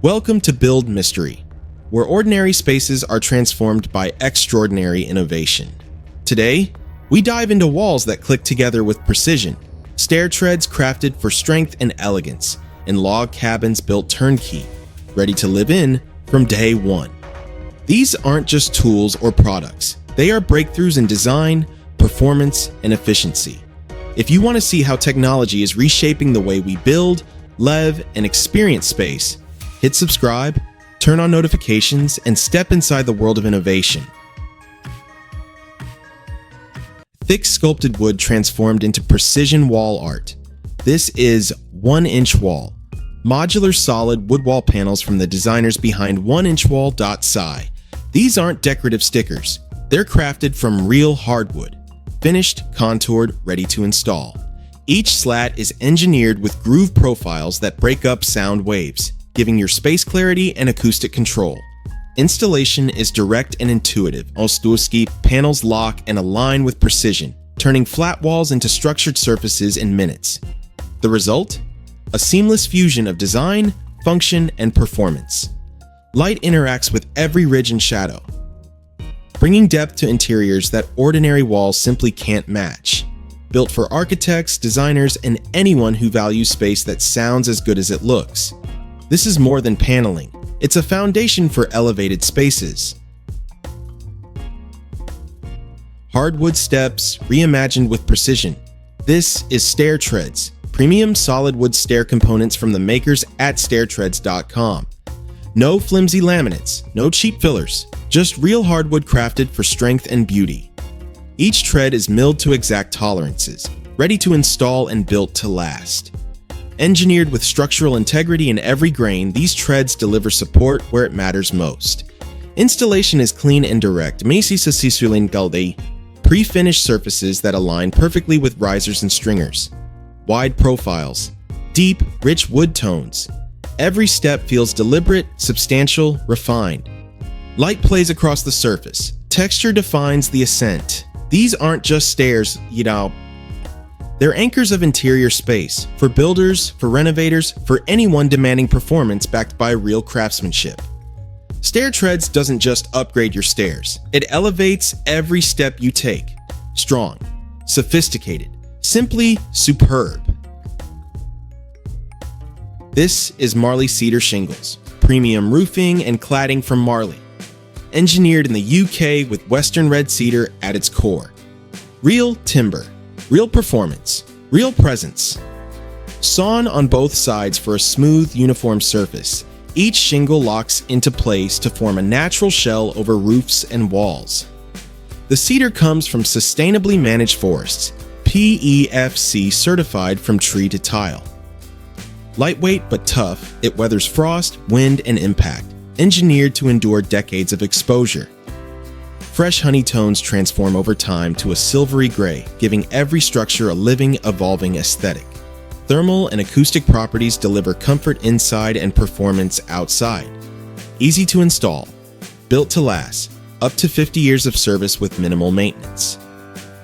Welcome to Build Mystery, where ordinary spaces are transformed by extraordinary innovation. Today, we dive into walls that click together with precision, stair-treads crafted for strength and elegance, and log cabins built turnkey, ready to live in from day one. These aren't just tools or products, they are breakthroughs in design, performance, and efficiency. If you want to see how technology is reshaping the way we build, live, and experience space, hit subscribe, turn on notifications, and step inside the world of innovation. Thick sculpted wood transformed into precision wall art. This is 1-inch wall, modular solid wood wall panels from the designers behind oneinchwall.si. These aren't decorative stickers. They're crafted from real hardwood, finished, contoured, ready to install. Each slat is engineered with groove profiles that break up sound waves, giving your space clarity and acoustic control. Installation is direct and intuitive. Ostuski panels lock and align with precision, turning flat walls into structured surfaces in minutes. The result? A seamless fusion of design, function, and performance. Light interacts with every ridge and shadow, bringing depth to interiors that ordinary walls simply can't match. Built for architects, designers, and anyone who values space that sounds as good as it looks. This is more than paneling. It's a foundation for elevated spaces. Hardwood steps, reimagined with precision. This is Stair-Treads, premium solid wood stair components from the makers at Stair-Treads.com. No flimsy laminates, no cheap fillers, just real hardwood crafted for strength and beauty. Each tread is milled to exact tolerances, ready to install and built to last. Engineered with structural integrity in every grain, these treads deliver support where it matters most. Installation is clean and direct. Pre-finished surfaces that align perfectly with risers and stringers. Wide profiles. Deep, rich wood tones. Every step feels deliberate, substantial, refined. Light plays across the surface. Texture defines the ascent. These aren't just stairs, They're anchors of interior space, for builders, for renovators, for anyone demanding performance backed by real craftsmanship. Stair-Treads doesn't just upgrade your stairs, it elevates every step you take. Strong, sophisticated, simply superb. This is Marley Cedar Shingles, premium roofing and cladding from Marley. Engineered in the UK with Western red cedar at its core. Real timber. Real performance, real presence. Sawn on both sides for a smooth, uniform surface, each shingle locks into place to form a natural shell over roofs and walls. The cedar comes from sustainably managed forests, PEFC certified from tree to tile. Lightweight but tough, it weathers frost, wind, and impact, engineered to endure decades of exposure. Fresh honey tones transform over time to a silvery gray, giving every structure a living, evolving aesthetic. Thermal and acoustic properties deliver comfort inside and performance outside. Easy to install. Built to last. Up to 50 years of service with minimal maintenance.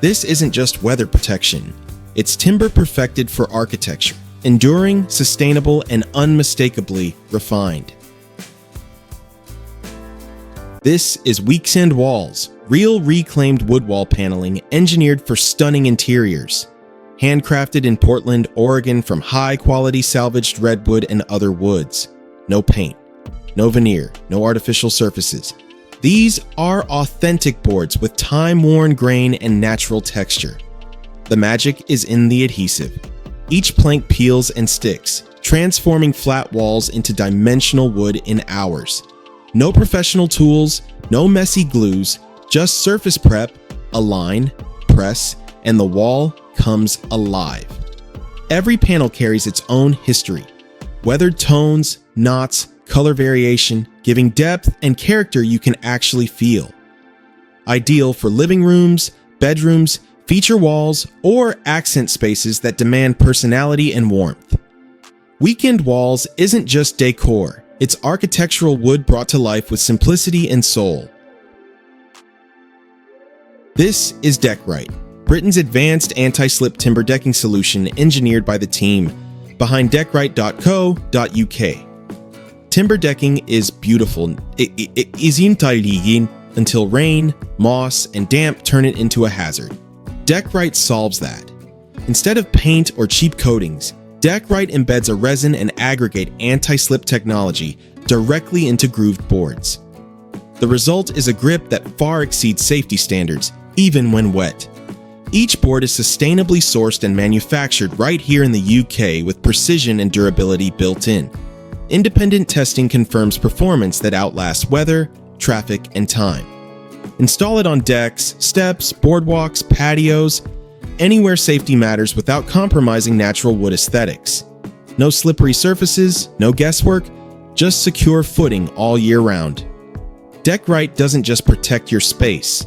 This isn't just weather protection. It's timber perfected for architecture. Enduring, sustainable, and unmistakably refined. This is Weeksend Walls, real reclaimed wood wall paneling engineered for stunning interiors. Handcrafted in Portland, Oregon from high-quality salvaged redwood and other woods. No paint, no veneer, no artificial surfaces. These are authentic boards with time-worn grain and natural texture. The magic is in the adhesive. Each plank peels and sticks, transforming flat walls into dimensional wood in hours. No professional tools, no messy glues, just surface prep, align, press, and the wall comes alive. Every panel carries its own history. Weathered tones, knots, color variation, giving depth and character you can actually feel. Ideal for living rooms, bedrooms, feature walls, or accent spaces that demand personality and warmth. Weekend Walls isn't just decor. It's architectural wood brought to life with simplicity and soul. This is DeckWright, Britain's advanced anti-slip timber decking solution engineered by the team behind DeckWright.co.uk. Timber decking is beautiful. It is intelligent until rain, moss, and damp turn it into a hazard. DeckWright solves that. Instead of paint or cheap coatings, DeckWright embeds a resin and aggregate anti-slip technology directly into grooved boards. The result is a grip that far exceeds safety standards, even when wet. Each board is sustainably sourced and manufactured right here in the UK with precision and durability built in. Independent testing confirms performance that outlasts weather, traffic, and time. Install it on decks, steps, boardwalks, patios, anywhere safety matters without compromising natural wood aesthetics. No slippery surfaces, no guesswork, just secure footing all year round. DeckWright doesn't just protect your space.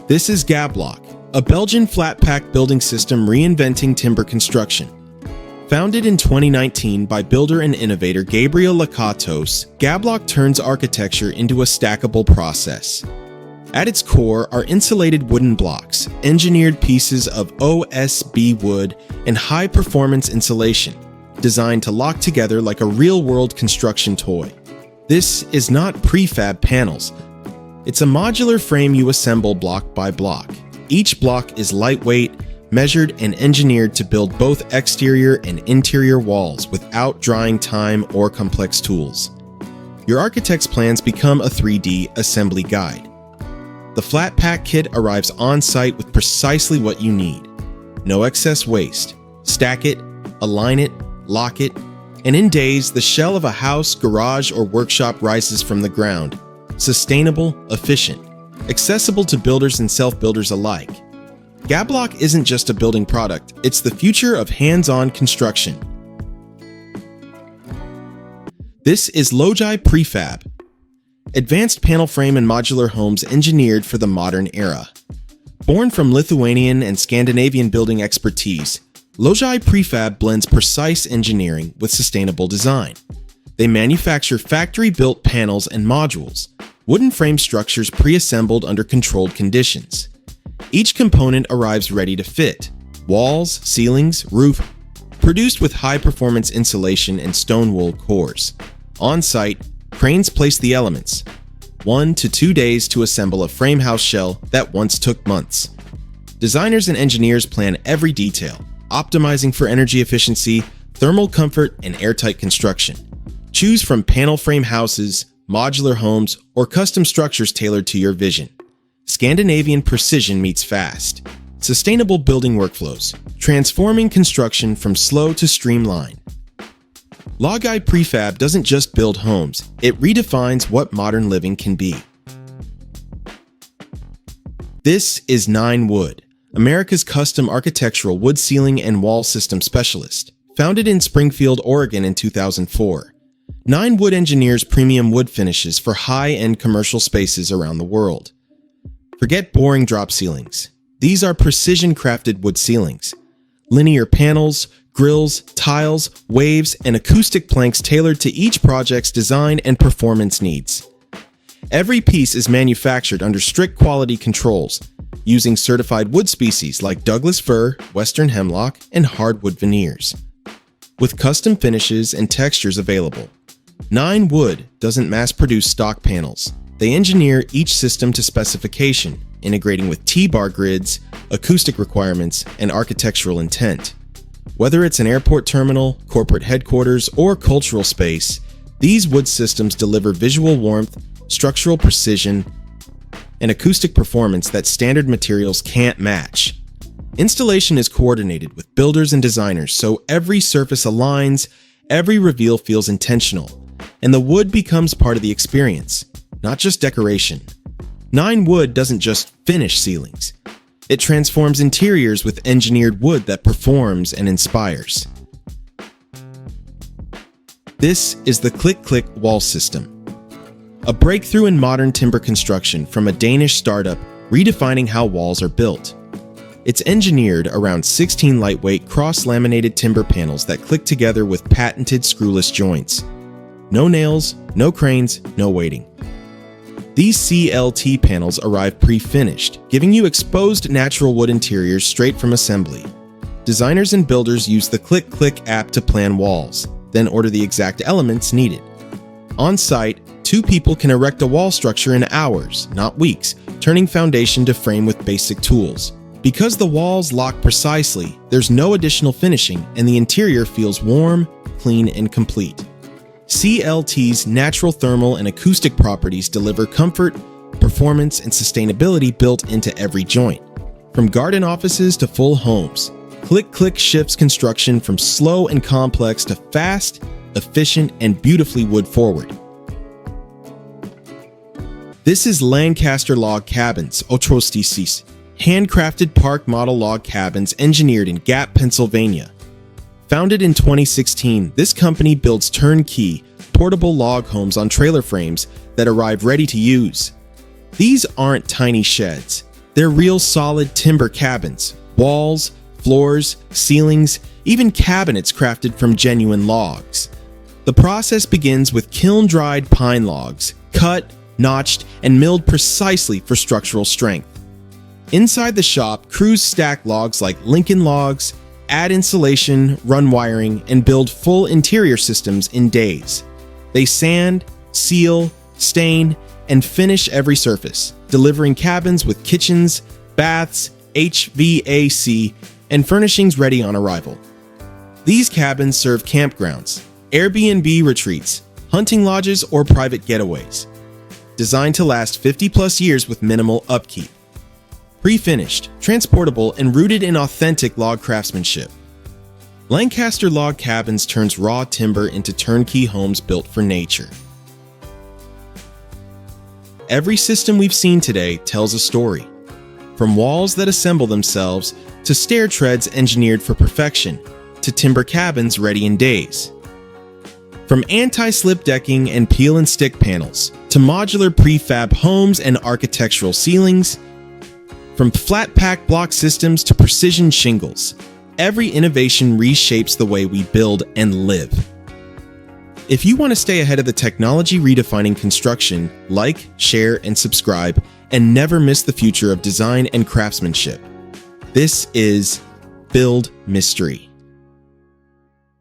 This is Gablok, a Belgian flat-pack building system reinventing timber construction. Founded in 2019 by builder and innovator Gabriel Lakatos, Gablok turns architecture into a stackable process. At its core are insulated wooden blocks, engineered pieces of OSB wood, and high-performance insulation, designed to lock together like a real-world construction toy. This is not prefab panels. It's a modular frame you assemble block by block. Each block is lightweight, measured and engineered to build both exterior and interior walls without drying time or complex tools. Your architect's plans become a 3D assembly guide. The flat pack kit arrives on site with precisely what you need. No excess waste. Stack it, align it, lock it, and in days, the shell of a house, garage, or workshop rises from the ground. Sustainable, efficient, accessible to builders and self-builders alike. Gablok isn't just a building product, it's the future of hands-on construction. This is Logi Prefab, advanced panel frame and modular homes engineered for the modern era. Born from Lithuanian and Scandinavian building expertise, Logi Prefab blends precise engineering with sustainable design. They manufacture factory-built panels and modules, wooden frame structures pre-assembled under controlled conditions. Each component arrives ready to fit: walls, ceilings, roof, produced with high-performance insulation and stone wool cores. On-site, cranes place the elements. 1 to 2 days to assemble a frame house shell that once took months. Designers and engineers plan every detail, optimizing for energy efficiency, thermal comfort, and airtight construction. Choose from panel frame houses, modular homes, or custom structures tailored to your vision. Scandinavian precision meets fast. Sustainable building workflows, transforming construction from slow to streamlined. Logi Prefab doesn't just build homes, it redefines what modern living can be. This is 9wood, America's custom architectural wood ceiling and wall system specialist. Founded in Springfield, Oregon in 2004, 9wood engineers premium wood finishes for high-end commercial spaces around the world. Forget boring drop ceilings. These are precision-crafted wood ceilings. Linear panels, grills, tiles, waves, and acoustic planks tailored to each project's design and performance needs. Every piece is manufactured under strict quality controls, using certified wood species like Douglas fir, western hemlock, and hardwood veneers. With custom finishes and textures available, 9wood doesn't mass-produce stock panels. They engineer each system to specification, integrating with T-bar grids, acoustic requirements, and architectural intent. Whether it's an airport terminal, corporate headquarters, or cultural space, these wood systems deliver visual warmth, structural precision, and acoustic performance that standard materials can't match. Installation is coordinated with builders and designers, so every surface aligns, every reveal feels intentional, and the wood becomes part of the experience, not just decoration. 9wood doesn't just finish ceilings. It transforms interiors with engineered wood that performs and inspires. This is the Click wall system, a breakthrough in modern timber construction from a Danish startup redefining how walls are built. It's engineered around 16 lightweight cross-laminated timber panels that click together with patented screwless joints. No nails, no cranes, no waiting. These CLT panels arrive pre-finished, giving you exposed natural wood interiors straight from assembly. Designers and builders use the Click app to plan walls, then order the exact elements needed. On site, 2 people can erect a wall structure in hours, not weeks, turning foundation to frame with basic tools. Because the walls lock precisely, there's no additional finishing and the interior feels warm, clean, and complete. CLT's natural thermal and acoustic properties deliver comfort, performance, and sustainability built into every joint. From garden offices to full homes, Click shifts construction from slow and complex to fast, efficient, and beautifully wood-forward. This is Lancaster Log Cabins, oneinchwall.si, handcrafted park model log cabins engineered in Gap, Pennsylvania. Founded in 2016, this company builds turnkey, portable log homes on trailer frames that arrive ready to use. These aren't tiny sheds. They're real solid timber cabins, walls, floors, ceilings, even cabinets crafted from genuine logs. The process begins with kiln-dried pine logs, cut, notched, and milled precisely for structural strength. Inside the shop, crews stack logs like Lincoln logs, add insulation, run wiring, and build full interior systems in days. They sand, seal, stain, and finish every surface, delivering cabins with kitchens, baths, HVAC, and furnishings ready on arrival. These cabins serve campgrounds, Airbnb retreats, hunting lodges, or private getaways. Designed to last 50+ years with minimal upkeep. Pre-finished, transportable, and rooted in authentic log craftsmanship. Lancaster Log Cabins turns raw timber into turnkey homes built for nature. Every system we've seen today tells a story. From walls that assemble themselves, to stair-treads engineered for perfection, to timber cabins ready in days. From anti-slip decking and peel and stick panels, to modular prefab homes and architectural ceilings, from flat-pack block systems to precision shingles, every innovation reshapes the way we build and live. If you want to stay ahead of the technology redefining construction, like, share, and subscribe, and never miss the future of design and craftsmanship. This is Build Mystery.